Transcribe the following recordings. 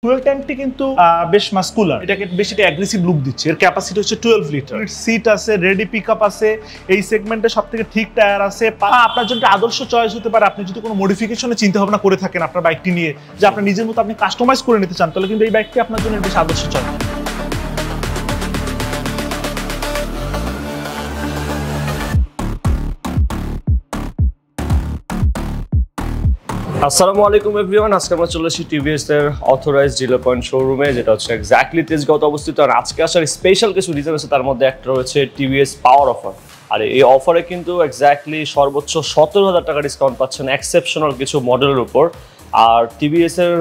Fuel ট্যাঙ্কটি কিন্তু বেশ muscular, এটাকে বেশ একটা অ্যাগ্রেসিভ লুক দিচ্ছে। এর ক্যাপাসিটি হচ্ছে 12 লিটার, সিট আছে, রেডি পিকআপ আছে, এই সেগমেন্টে সবথেকে ঠিক টায়ার আছে। আপনার জন্য আদর্শ চয়েস হতে পারে আপনি যদি কোনো মডিফিকেশনে চিন্তা ভাবনা করে থাকেন আপনার বাইকটি নিয়ে, যে আপনার নিজের মতো আপনি কাস্টমাইজ করে নিতে চান, তাহলে কিন্তু এই বাইকটি আপনার জন্য বেশ আদর্শ চয়েস। আসসালামু আলাইকুম এভরিওয়ান, আজকে আমরা চলে এসেছি টিভিএস এর অথরাইজড ডিলার পয়েন্ট শোরুমে, যেটা হচ্ছে এক্স্যাক্টলি তেজগাঁওতে অবস্থিত। আর আজকে আসার স্পেশাল কিছু রিজন আছে, তার মধ্যে একটা রয়েছে টিভিএস পাওয়ার অফার। আর এই অফারে কিন্তু এক্স্যাক্টলি সর্বোচ্চ 17,000 টাকা ডিসকাউন্ট পাচ্ছেন এক্সেপশনাল কিছু মডেলের উপর। আর টিভিএস এর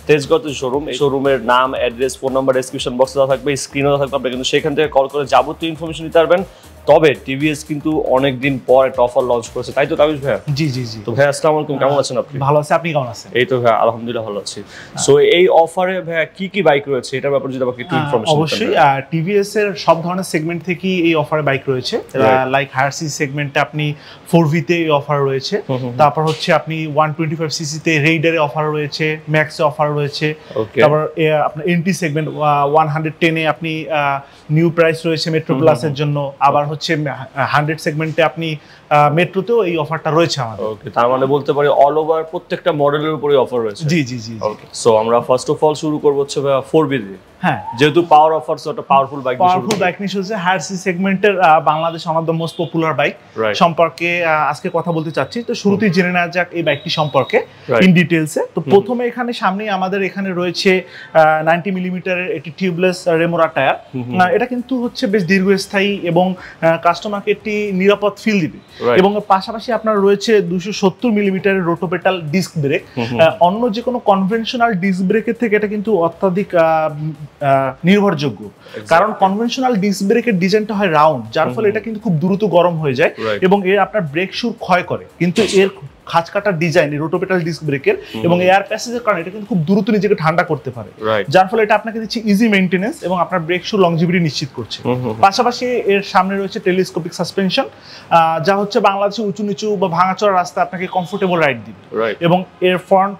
তেজগাঁওতে শোরুম, এই শোরুমের নাম, অ্যাড্রেস, ফোন নাম্বার ডেসক্রিপশন বক্সে দেওয়া থাকবে, স্ক্রিনে দেওয়া থাকবে, আপনি কিন্তু সেখান থেকে কল করে যাবতীয় ইনফরমেশন নিতে পারবেন। তবে টিভিএস কিন্তু অনেকদিন পর একটা অফার লঞ্চ করেছে, তাই তো তাবিজ ভাইয়া? জি জি জি। তো ভাইয়া আসসালামু আলাইকুম, কেমন আছেন আপনি? ভালো আছি, আপনি কেমন আছেন? এই তো ভাইয়া আলহামদুলিল্লাহ ভালো আছি। সো এই অফারে ভাইয়া কি কি বাইক রয়েছে এটার ব্যাপারে যদি আমাকে একটু ইনফরমেশন। অবশ্যই টিভিএস এর সব ধরনের সেগমেন্ট থেকেই এই অফারে বাইক রয়েছে। লাইক হায়ার সিসি সেগমেন্টে আপনি 4V তে এই অফার রয়েছে, তারপর হচ্ছে আপনি 125cc তে রেইডারে অফার রয়েছে, ম্যাক্সে অফার রয়েছে, তারপর আপনার এনটি সেগমেন্ট 110 এ আপনি নিউ প্রাইস রয়েছে মেট্রো প্লাসের জন্য, আবার হচ্ছে 100 সেগমেন্টে আপনি মেট্রোতেও এই অফারটা রয়েছে আমাদের। ওকে, তার মানে বলতে পারি অল ওভার প্রত্যেকটা মডেলের উপরে অফার রয়েছে। জি জি জি। ওকে, সো আমরা ফার্স্ট অফ অল শুরু করব হচ্ছে 4V দিয়ে। হ্যাঁ, যেহেতু পাওয়ার অফার, সো একটা পাওয়ারফুল বাইক নিয়ে শুরু হচ্ছে হায়ার সিসি সেগমেন্টের Bangladesh one of the most popular bike সম্পর্কে আজকে কথা বলতে চাচ্ছি। তো শুরুতেই জেনে নেওয়া যাক এই বাইকটি সম্পর্কে ইন ডিটেইলসে। তো প্রথমে এখানে সামনে আমাদের এখানে রয়েছে 90 মিলিমিটারের এটি টিউবলেস রেমোরা টায়ার। এটা কিন্তু হচ্ছে বেশ দীর্ঘস্থায়ী এবং কাস্টমারকে একটি নিরাপদ ফিল দিবে। এবং পাশাপাশি আপনার রয়েছে 270 মিলিমিটারের রোটোপেটাল ডিস্ক ব্রেক। অন্য যে কোনো কনভেনশনাল ডিস্ক ব্রেকের থেকে এটা কিন্তু অত্যাধিক নির্ভরযোগ্য, কারণ কনভেনশনাল ডিস্ক ব্রেকের ডিজাইনটা হয় রাউন্ড, যার ফলে এটা কিন্তু খুব দ্রুত গরম হয়ে যায় এবং এর আপনার ব্রেক শুর ক্ষয় করে। কিন্তু এর খাঁজ কাটার ডিজাইন রোটোপেটাল ডিস্ক ব্রেকের এবং এয়ার প্যাসেজের কারণে এটা কিন্তু খুব দ্রুত নিজেকে ঠান্ডা করতে পারে, যার ফলে এটা আপনাকে দিচ্ছে ইজি মেইনটেনেন্স এবং আপনার ব্রেক শু লংজিভিটি নিশ্চিত করছে। পাশাপাশি এর সামনে রয়েছে টেলিস্কোপিক সাসপেনশন, যা হচ্ছে বাংলাদেশে উঁচু নিচু বা ভাঙাচোরা রাস্তায় আপনাকে কমফোর্টেবল রাইড দিবে। এবং এর ফ্রন্ট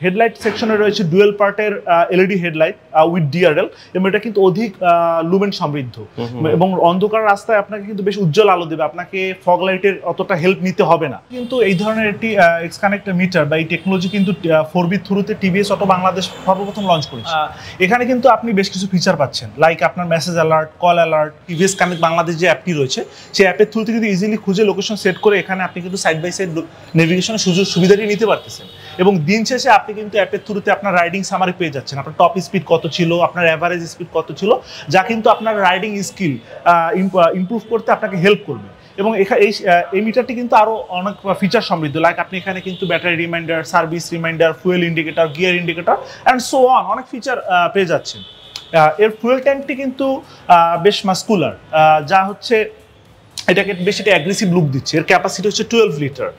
হেডলাইট সেকশনে রয়েছে ডুয়েল পার্টের এলইডি হেডলাইট উইথ ডিআরএল, এবং এটা কিন্তু অধিক লুমেন সমৃদ্ধ এবং অন্ধকার রাস্তায় আপনাকে কিন্তু বেশ উজ্জ্বল আলো দেবে, আপনাকে ফগ লাইটের অতটা হেল্প নিতে হবে না। কিন্তু এই ধরনের একটি এক্স কানেক্টর মিটার বা এই টেকনোলজি কিন্তু 4V থ্রুতে টিভিএস অটো বাংলাদেশ সর্বপ্রথম লঞ্চ করেছে। এখানে কিন্তু আপনি বেশ কিছু ফিচার পাচ্ছেন, লাইক আপনার message alert, call alert, TVS connect Bangladesh যে অ্যাপটি রয়েছে সেই অ্যাপের থ্রুতে কিন্তু ইজিলি খুঁজে লোকেশন সেট করে এখানে আপনি কিন্তু সাইড বাই সাইড নেভিগেশনের সুযোগ সুবিধাটি নিতে পারতেছেন। এবং দিন শেষে আপনি কিন্তু অ্যাপের থ্রুতে আপনার রাইডিং সামারি পেয়ে যাচ্ছেন, আপনার টপ স্পিড কত ছিল, আপনার অ্যাভারেজ স্পিড কত ছিল, যা কিন্তু আপনার রাইডিং স্কিল ইমপ্রুভ করতে আপনাকে হেল্প করবে। এবং এই মিটারটি কিন্তু আরো অনেক ফিচার সমৃদ্ধ, লাইক আপনি এখানে কিন্তু battery reminder, service reminder, fuel indicator, gear indicator and so on অনেক ফিচার পেয়ে যাচ্ছেন। এর ফুয়েল ট্যাঙ্কটি কিন্তু বেশ মাস্কুলার, যা হচ্ছে এটাকে বেশ একটা অ্যাগ্রেসিভ লুক দিচ্ছে। এর ক্যাপাসিটি হচ্ছে 12 লিটার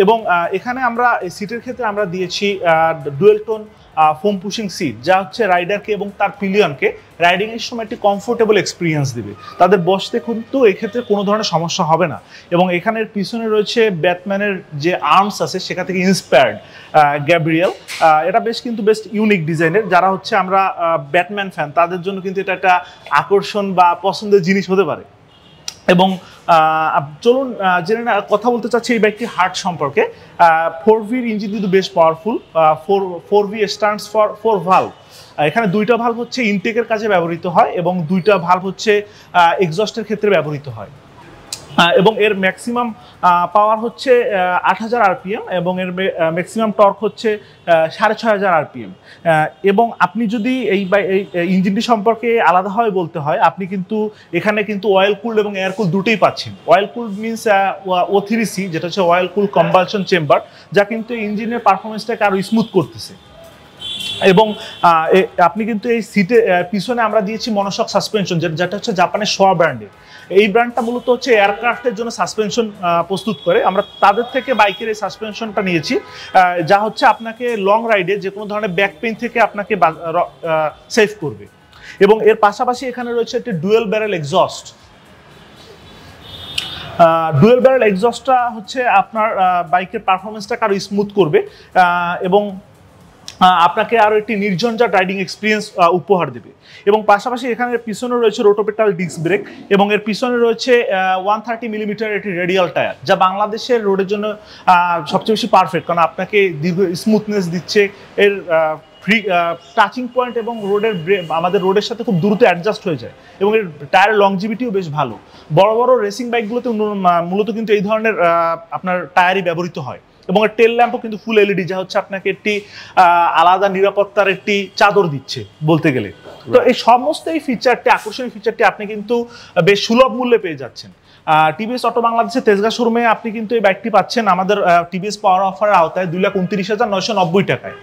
এবং এখানে আমরা এই সিটের ক্ষেত্রে আমরা দিয়েছি dual tone foam pushing seat, যা হচ্ছে রাইডারকে এবং তার পিলিয়নকে রাইডিং এর সময় একটি কমফোর্টেবল এক্সপিরিয়েন্স দেবে, তাদের বসতে কিন্তু এই ক্ষেত্রে কোনো ধরনের সমস্যা হবে না। এবং এখানের পিছনে রয়েছে ব্যাটম্যানের যে আর্মস আছে সেখান থেকে ইন্সপায়ার্ড গ্যাব্রিয়েল, এটা বেশ ইউনিক ডিজাইনের। যারা হচ্ছে আমরা ব্যাটম্যান ফ্যান তাদের জন্য কিন্তু এটা একটা আকর্ষণ বা পছন্দের জিনিস হতে পারে। এবং চলুন জেনে কথা বলতে চাচ্ছি এই বাইকটি হার্ট সম্পর্কে। 4V ইঞ্জিন কিন্তু বেশ powerful. 4V stands for 4 valve. এখানে দুইটা ভালভ হচ্ছে ইনটেকের কাজে ব্যবহৃত হয় এবং দুইটা ভালভ হচ্ছে এক্সস্টের ক্ষেত্রে ব্যবহৃত হয়। এবং এর ম্যাক্সিমাম পাওয়ার হচ্ছে 8000 RPM এবং এর ম্যাক্সিমাম টর্ক হচ্ছে 6500 RPM। এবং আপনি যদি এই ইঞ্জিনটি সম্পর্কে আলাদাভাবে বলতে হয়, আপনি কিন্তু এখানে কিন্তু অয়েল কুলড এবং এয়ার কুল দুটোই পাচ্ছেন। অয়েল কুলড মিনস O3C, যেটা হচ্ছে অয়েল কুল কম্বালশন চেম্বার, যা কিন্তু ইঞ্জিনের পারফরমেন্সটাকে আরও স্মুথ করতেছে। এবং আপনি কিন্তু এই সিটে পিছনে আমরা দিয়েছি মনোশক সাসপেনশন, যেটা হচ্ছে জাপানের সোয়া ব্র্যান্ডের। এই ব্র্যান্ডটা মূলত হচ্ছে এয়ারক্রাফটের জন্য সাসপেনশন প্রস্তুত করে, আমরা তাদের থেকে বাইকের এই সাসপেনশনটা নিয়েছি, যা হচ্ছে আপনাকে লং রাইডে যে কোনো ধরনের ব্যাক পেইন থেকে আপনাকে সেভ করবে। এবং এর পাশাপাশি এখানে রয়েছে একটি dual barrel exhaust. Dual barrel এক্সস্টটা হচ্ছে আপনার বাইকের পারফরমেন্সটাকে আরও স্মুথ করবে এবং আপনাকে আরো একটি নির্ঝঞ্ঝাট রাইডিং এক্সপিরিয়েন্স উপহার দেবে। এবং পাশাপাশি এখানে পেছনে রয়েছে রোটোপেটাল ডিস্ক ব্রেক এবং এর পিছনে রয়েছে 130 মিলিমিটার একটি রেডিয়াল টায়ার, যা বাংলাদেশের রোডের জন্য সবচেয়ে বেশি পারফেক্ট, কারণ আপনাকে দীর্ঘ স্মুথনেস দিচ্ছে। এর ফ্রি টাচিং পয়েন্ট এবং আমাদের রোডের সাথে খুব দ্রুত অ্যাডজাস্ট হয়ে যায় এবং এর টায়ারের লংজিভিটিও বেশ ভালো। বড় বড় রেসিং বাইকগুলোতে মূলত কিন্তু এই ধরনের আপনার টায়ারই ব্যবহৃত হয়। এবং এর টেল ল্যাম্পও কিন্তু ফুল এলইডি, যা হচ্ছে আপনাকে একটি আলাদা নিরাপত্তার একটি চাদর দিচ্ছে বলতে গেলে। তো এই সমস্ত এই ফিচারটি, আকর্ষণীয় ফিচারটি আপনি কিন্তু বেশ সুলভ মূল্যে পেয়ে যাচ্ছেন। টিভিএস অটো বাংলাদেশের তেজগাঁ শোরুমে আপনি কিন্তু এই বাইকটি পাচ্ছেন আমাদের টিভিএস পাওয়ার অফারের আওতায় 2,29,990 টাকায়।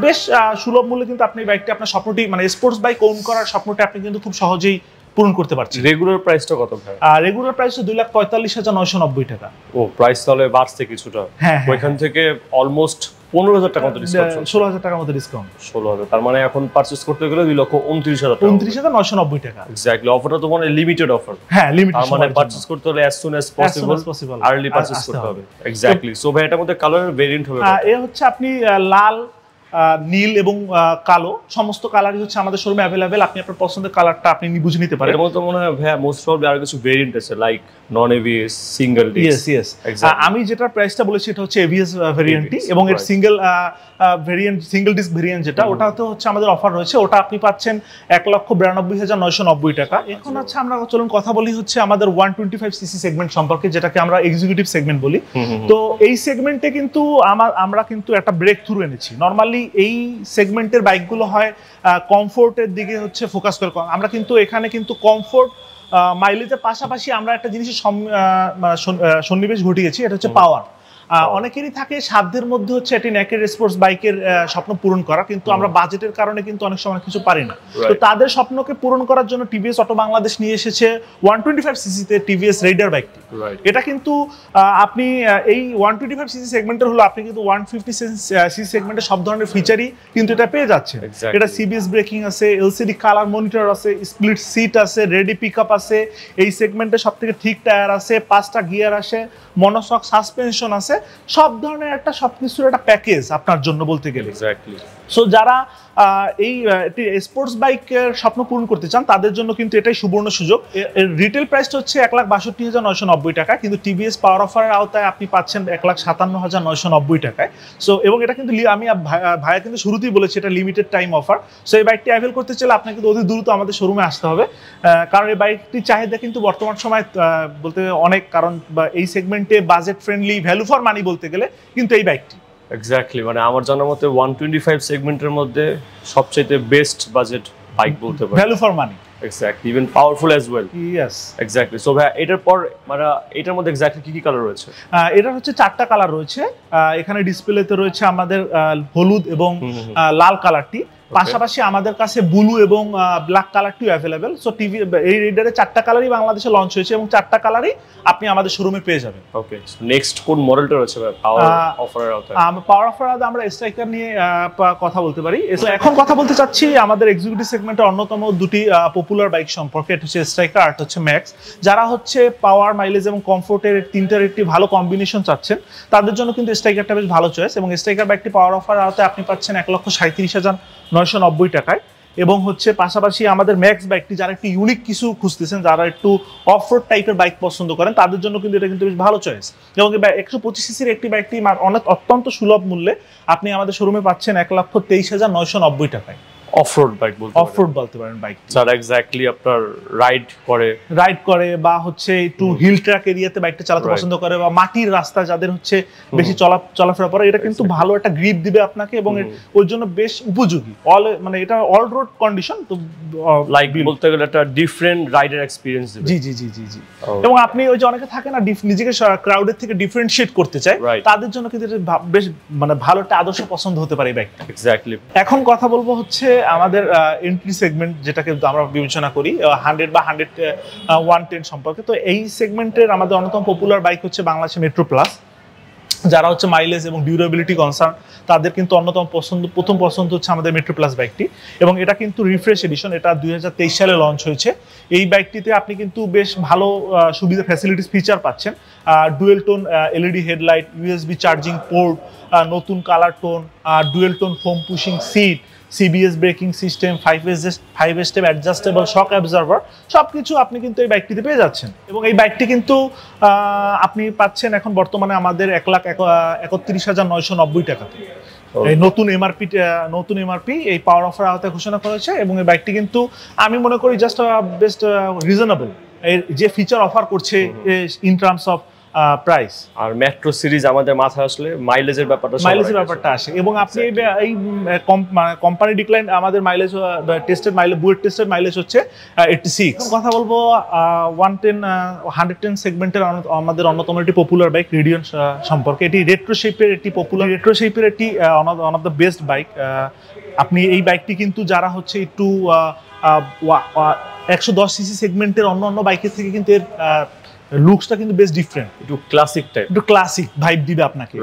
বেশ সুলভ মূল্যে কিন্তু আপনি এই বাইকটি আপনার স্বপ্নটি মানে স্পোর্টস বাইক ওন করার স্বপ্নটি আপনি কিন্তু খুব সহজেই পূরণ করতে পারছি। রেগুলার প্রাইসটা কত ভাই? রেগুলার প্রাইস 2,45,990 টাকা। ও, প্রাইস তাহলে বাড়ছে কিছুটা। হ্যাঁ, ওইখান থেকে অলমোস্ট 15,000 টাকা মতো ডিসকাউন্ট, 16,000 টাকার মতো ডিসকাউন্ট। 16,000, তার মানে এখন পারচেজ করতে গেলে 2,29,000 টাকা, 29,990 টাকা। এক্স্যাক্টলি। অফারটা তো মানে লিমিটেড অফার। হ্যাঁ, লিমিটেড, তার মানে পারচেজ করতে হলে as soon as possible early purchase করতে হবে। এক্স্যাক্টলি। সো ভাই এটার মধ্যে কালারের ভেরিয়েন্ট হবে? এ হচ্ছে আপনি লাল, নীল এবং কালো সমস্ত কালারই হচ্ছে আমাদের শোরুমে অ্যাভেলেবেল। আপনি আপনার পছন্দের কালারটা আপনি বুঝে নিতে পারেন। এর মধ্যে মনে হয় ভাই মোস্ট প্রবাবলি আর কিছু ভেরিয়েন্ট আছে, like non ABS, single disc. Yes, আমি যেটা প্রাইসটা বলেছি এটা হচ্ছে এভিএস ভেরিয়েন্টটি, এবং এর single variant, single disc variant যেটা, ওটাতে হচ্ছে আমাদের অফার রয়েছে। ওটা আপনি পাচ্ছেন 1,92,990 টাকা। এখন হচ্ছে আমরা চলুন কথা বলি হচ্ছে আমাদের 125 সিসি সেগমেন্ট সম্পর্কে, যেটাকে আমরা এক্সিকিউটিভ সেগমেন্ট বলি। তো এই সেগমেন্টে কিন্তু আমরা কিন্তু একটা ব্রেক থ্রু এনেছি। নরমালি এই সেগমেন্টের বাইকগুলো হয় কমফোর্টের দিকে হচ্ছে ফোকাস করে। আমরা কিন্তু এখানে কিন্তু কমফোর্ট মাইলেজের পাশাপাশি আমরা একটা জিনিসের সন্নিবেশ ঘটিয়েছি, এটা হচ্ছে পাওয়ার। অনেকেরই থাকে সাধ্যের মধ্যে হচ্ছে এটি নেকেড স্পোর্টস বাইকের স্বপ্ন পূরণ করা, কিন্তু আমরা বাজেটের কারণে কিন্তু অনেক সময় কিছু পারি না। তো তাদের স্বপ্নকে পূরণ করার জন্য টিভিএস অটো বাংলাদেশ নিয়ে এসেছে 125 সিসিতে টিভিএস রেইডার বাইকটি। এটা কিন্তু আপনি এই 125 সিসি সেগমেন্টের হলো আপনি কিন্তু 150 সিসি সেগমেন্টের সব ধরনের ফিচারই কিন্তু এটা পেয়ে যাচ্ছে। এটা সিবিএস ব্রেকিং আছে, এলসিডি কালার মনিটর আছে, স্প্লিট সিট আছে, রেডি পিকআপ আছে, এই সেগমেন্টে সবথেকে ঠিক টায়ার আছে, 5টা গিয়ার আছে, মনোশক সাসপেনশন আছে, সব ধরনের একটা সবকিছুর একটা প্যাকেজ আপনার জন্য বলতে গেলে। এক্স্যাক্টলি। সো যারা এই স্পোর্টস বাইকের স্বপ্ন পূরণ করতে চান তাদের জন্য কিন্তু এটাই সুবর্ণ সুযোগ। এর রিটেল প্রাইসটা হচ্ছে 1,62,990 টাকা, কিন্তু টিভিএস পাওয়ার অফারের আওতায় আপনি পাচ্ছেন 1,57,990 টাকায়। সো এবং এটা কিন্তু আমি ভাইয়া কিন্তু শুরুতেই বলেছি এটা লিমিটেড টাইম অফার। সো এই বাইকটি অ্যাভেল করতে চাইলে আপনাকে কিন্তু অতি দ্রুত আমাদের শোরুমে আসতে হবে, কারণ এই বাইকটির চাহিদা কিন্তু বর্তমান সময় বলতে অনেক, কারণ এই সেগমেন্টে budget friendly, value for money বলতে গেলে কিন্তু এই বাইকটি। এক্স্যাক্টলি, মানে আমার জানার মতে 125 সেগমেন্টের মধ্যে সবচেয়ে বেস্ট বাজেট বাইক বলতে পারি, value for money. Exactly, even powerful as well. Yes, exactly. So ভাই এটার পর মানে এটার মধ্যে এক্স্যাক্টলি কি কি কালার রয়েছে? এটার হচ্ছে 4টা কালার রয়েছে। এখানে ডিসপ্লেতে রয়েছে আমাদের হলুদ এবং লাল কালারটি, পাশাপাশি আমাদের কাছে ব্লু এবং ব্ল্যাক কালারটিও অ্যাভেলেবেল। সো টিভি এই রেডারে 4টা কালারই বাংলাদেশে লঞ্চ হয়েছে এবং 4টা কালারই আপনি আমাদের শোরুমে পেয়ে যাবেন। ওকে, নেক্সট কোন মডেলটা রয়েছে পাওয়ার অফারের আওতায়? পাওয়ার অফার আমরা স্ট্রাইকার নিয়ে কথা বলতে পারি। এখন কথা বলতে চাচ্ছি আমাদের এক্সিকিউটিভ সেগমেন্টের অন্যতম দুটি পপুলার বাইক সম্পর্কে। এটা হচ্ছে স্ট্রাইকার আর হচ্ছে ম্যাক্স। যারা হচ্ছে পাওয়ার, মাইলেজ এবং কমফোর্টের তিনটার একটি ভালো কম্বিনেশন চাচ্ছেন তাদের জন্য কিন্তু স্ট্রাইকারটা বেশ ভালো চয়েস। এবং স্ট্রাইকার বাইকটি পাওয়ার অফার আওতায় আপনি পাচ্ছেন 1,37,990 টাকায়। এবং হচ্ছে পাশাপাশি আমাদের ম্যাক্স বাইকটি, যারা একটু ইউনিক কিছু খুঁজতেছেন, যারা একটু অফরোড টাইপের বাইক পছন্দ করেন তাদের জন্য কিন্তু এটা কিন্তু বেশ ভালো চয়েস। এবং 125 সিসির একটি বাইকটি অত্যন্ত সুলভ মূল্যে আপনি আমাদের শোরুমে পাচ্ছেন 1,23,990 টাকায়। অফরোড বাইক বলতে পারেন বাইক যারা এক্স্যাক্টলি আপনার রাইড করে বা হচ্ছে একটু হিল ট্র্যাক এরিয়াতে বাইকটা চালাতে পছন্দ করে, বা মাটির রাস্তা যাদের হচ্ছে বেশি চলাফেরা করে, এটা কিন্তু ভালো একটা গ্রিপ দিবে আপনাকে এবং ওর জন্য বেশ উপযোগী। মানে এটা অল রোড কন্ডিশন, তো লাইক বলতে গেলে একটা ডিফারেন্ট রাইডার এক্সপেরিয়েন্স দিবে। জি। এবং আপনি ওই যে অনেকে থাকে না নিজেকে ক্রাউডের থেকে ডিফারেন্সিয়েট করতে চায়, তাদের জন্য কিন্তু এটা বেশ মানে ভালো একটা আদর্শ পছন্দ হতে পারে এই বাইকটা। এক্স্যাক্টলি। এখন কথা বলবো হচ্ছে আমাদের এন্ট্রি সেগমেন্ট, যেটাকে আমরা বিবেচনা করি 100 বা 110 সম্পর্কে। তো এই সেগমেন্টের আমাদের অন্যতম পপুলার বাইক হচ্ছে বাংলাদেশের মেট্রো প্লাস। যারা হচ্ছে মাইলেজ এবং ডিউরেবিলিটি কনসার্ন তাদের কিন্তু অন্যতম প্রথম পছন্দ হচ্ছে আমাদের মেট্রো প্লাস বাইকটি। এবং এটা কিন্তু রিফ্রেশ এডিশন, এটা 2023 সালে লঞ্চ হয়েছে এই বাইকটিতে আপনি কিন্তু বেশ ভালো সুবিধা ফ্যাসিলিটিস ফিচার পাচ্ছেন। Dual tone LED headlight, USB charging port, নতুন colour tone, dual tone foam pushing seat, CBS braking system, 5 step adjustable shock absorber, সব কিছু আপনি কিন্তু এই বাইকটিতে পেয়ে যাচ্ছেন। এবং এই বাইকটি কিন্তু আপনি পাচ্ছেন এখন বর্তমানে আমাদের 1,31,990 টাকাতে। এই নতুন এমআরপি এই পাওয়ার অফার আওতায় ঘোষণা করেছে। এবং এই বাইকটি কিন্তু আমি মনে করি জাস্ট বেস্ট রিজনেবল এর যে ফিচার অফার করছে ইন টার্মস অফ প্রাইস। আর মেট্রো সিরিজ আমাদের মাথায় আসলে মাইলেজের ব্যাপারটা আসে। এবং আপনি এই কোম্পানি ডিক্লাইন আমাদের মাইলেজ বুয়েট টেস্টেড মাইলেজ হচ্ছে 86। কথা বলবো 110 সেগমেন্টের আমাদের অন্যতম একটি পপুলার বাইক রেডিয়ন সম্পর্কে। এটি রেট্রো শেপের একটি one of the best bike. আপনি এই বাইকটি কিন্তু যারা হচ্ছে একটু 110 সিসি সেগমেন্টের অন্য বাইকের থেকে কিন্তু এর লুকসটা কিন্তু বেশ ডিফারেন্ট, একটু ক্লাসিক ভাইব দিবে আপনাকে।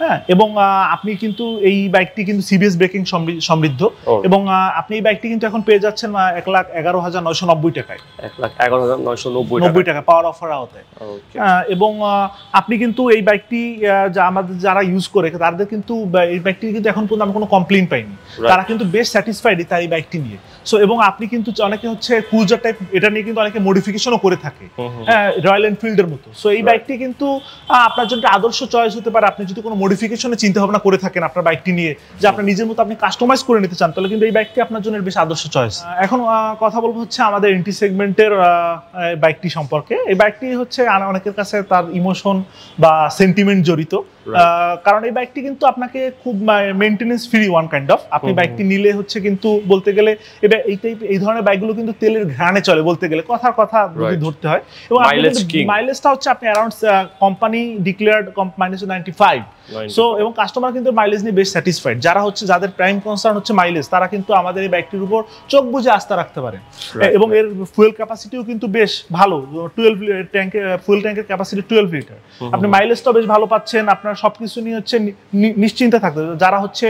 হ্যাঁ, এবং আপনি কিন্তু এই বাইকটি কিন্তু সিবিএস ব্রেকিং সমৃদ্ধ। এবং আপনি এই বাইকটি কিন্তু এখন পেয়ে যাচ্ছেন 1,11,990 টাকায়। 1,11,990 টাকা পাওয়ার অফার আওতায়। এবং আপনি কিন্তু এই বাইকটি আমাদের যারা ইউজ করে তাদের কিন্তু এই বাইকটি কিন্তু এখন পর্যন্ত আমি কোনো কমপ্লেইন পাইনি, তারা কিন্তু বেশ স্যাটিসফাইড তাই এই বাইকটি নিয়ে। সো এবং আপনি কিন্তু অনেকে হচ্ছে ক্রুজার টাইপ এটা নিয়ে কিন্তু অনেকে মডিফিকেশনও করে থাকে, হ্যাঁ, রয়্যাল এনফিল্ডের মতো। সো এই বাইকটি কিন্তু আপনার জন্য আদর্শ চয়েস হতে পারে। আপনি যদি কোনো মডিফিকেশনের চিন্তা ভাবনা করে থাকেন আপনার বাইকটি নিয়ে, যে আপনার নিজের মতো আপনি কাস্টমাইজ করে নিতে চান, তাহলে কিন্তু এই বাইকটি আপনার জন্য বেশ আদর্শ চয়েস। এখন কথা বলবো হচ্ছে আমাদের এন্টি সেগমেন্টের বাইকটি সম্পর্কে। এই বাইকটি হচ্ছে অনেকের কাছে তার ইমোশন বা সেন্টিমেন্ট জড়িত, কারণ এই বাইকটি কিন্তু আপনাকে খুব maintenance free one kind of. আপনি বাইকটি নিলে হচ্ছে কিন্তু বলতে গেলে এই ধরনের বাইকগুলো কিন্তু তেলের ঘ্রাণে চলে, বলতে গেলে কথার কথা যদি ধরতে হয়। এবং মাইলেজটা হচ্ছে আপনি around company declared mileage 95। So এবং কাস্টমার কিন্তু মাইলেজ নিয়ে বেশ স্যাটিসফাইড। যাদের প্রাইম কনসার্ন হচ্ছে মাইলেজ, তারা কিন্তু আমাদের এই বাইকটির উপর চোখ বুজে আস্থা রাখতে পারেন। এবং এর ফুয়েল ক্যাপাসিটিও কিন্তু বেশ ভালো, 12 ট্যাঙ্কের ফুয়েল ট্যাঙ্কের ক্যাপাসিটি 12 লিটার। আপনি মাইলেজটাও বেশ ভালো পাচ্ছেন, আপনার সবকিছু নিয়ে হচ্ছে নিশ্চিন্তে থাকতে। যারা হচ্ছে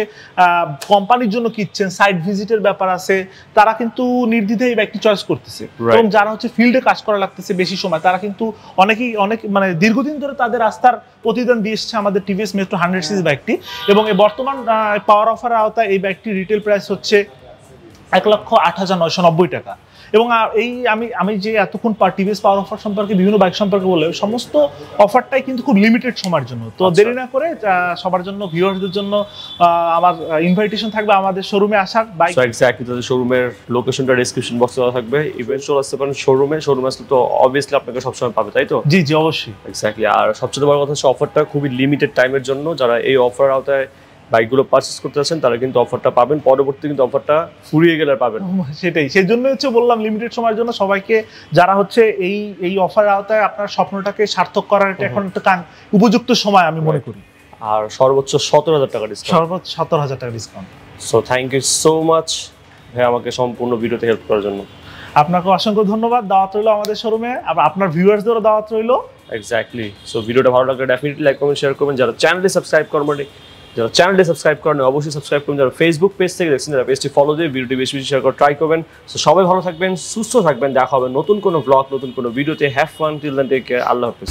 কোম্পানির জন্য কিনছেন, সাইট ভিজিটের ব্যাপার আছে, তারা কিন্তু নির্দ্বিধায় এই বাইকটি চয়েস করতেছে। এবং যারা হচ্ছে ফিল্ডে কাজ করা লাগতেছে বেশি সময়, তারা কিন্তু অনেক মানে দীর্ঘদিন ধরে তাদের আস্থার প্রতিদান দিয়ে এসছে আমাদের টিভিএস মেট্রো 100 সিসি বাইকটি। এবং এই বর্তমান পাওয়ার অফার আওতায় এই বাইকটির রিটেল প্রাইস হচ্ছে 1,08,990 টাকা। এবং আমি যে এতক্ষণ টিভিএস পাওয়ার অফার সম্পর্কে বিভিন্ন বাইক সম্পর্কে বললাম, সমস্ত অফারটাই কিন্তু খুব লিমিটেড সময়ের জন্য। তো দেরি না করে সবার জন্য, ভিউয়ারদের জন্য আমার ইনভাইটেশন থাকবে আমাদের শোরুমে আসার। বাইক এক্স্যাক্টলি তাদের শোরুমের লোকেশনটা ডেসক্রিপশন বক্সে দেওয়া থাকবে। ইভেন্ট চলে আসতে পারেন শোরুমে আসলে তো অবভিয়াসলি আপনাকে সবসময় পাবে, তাই তো? জি অবশ্যই, এক্স্যাক্টলি। আর সবচেয়ে বড় কথা হচ্ছে অফারটা খুবই লিমিটেড টাইমের জন্য। যারা এই অফার আওতায় বাইকগুলো পারচেজ করতে আছেন তারা কিন্তু অফারটা পাবেন, পরবর্তী কিন্তু অফারটা ফুরিয়ে গেলে পাবেন। সেটাই, সেই জন্য হচ্ছে বললাম লিমিটেড সময়ের জন্য সবাইকে, যারা হচ্ছে এই অফার আওতায় আপনার স্বপ্নটাকে সার্থক করার এটা এখন একটা উপযুক্ত সময় আমি মনে করি। আর সর্বোচ্চ 17,000 টাকা ডিসকাউন্ট। সর্বোচ্চ 17,000 টাকা discount. So thank you so much ভাই আমাকে সম্পূর্ণ ভিডিওতে হেল্প করার জন্য। আপনাকে অসংখ্য ধন্যবাদ। দাওয়াত রইলো আমাদের শোরুমে, আপনার ভিউয়ার্সদেরও দাওয়াত রইলো। এক্স্যাক্টলি। সো ভিডিওটা ভালো লাগলে ডেফিনেটলি লাইক কমেন্ট শেয়ার করবেন। যারা চ্যানেলটি সাবস্ক্রাইব করেন অবশ্যই সাবস্ক্রাইব করুন। যারা ফেসবুক পেজ থেকে দেখছেন, যারা পেজটি ফলো দিয়ে ভিডিওটি বেশি শেয়ার করে ট্রাই করবেন। সো সবাই ভালো থাকবেন, সুস্থ থাকবেন। দেখা হবে নতুন কোনো ব্লগ, নতুন কোনো ভিডিওতে। Have fun till then, take care, আল্লাহ হাফেজ।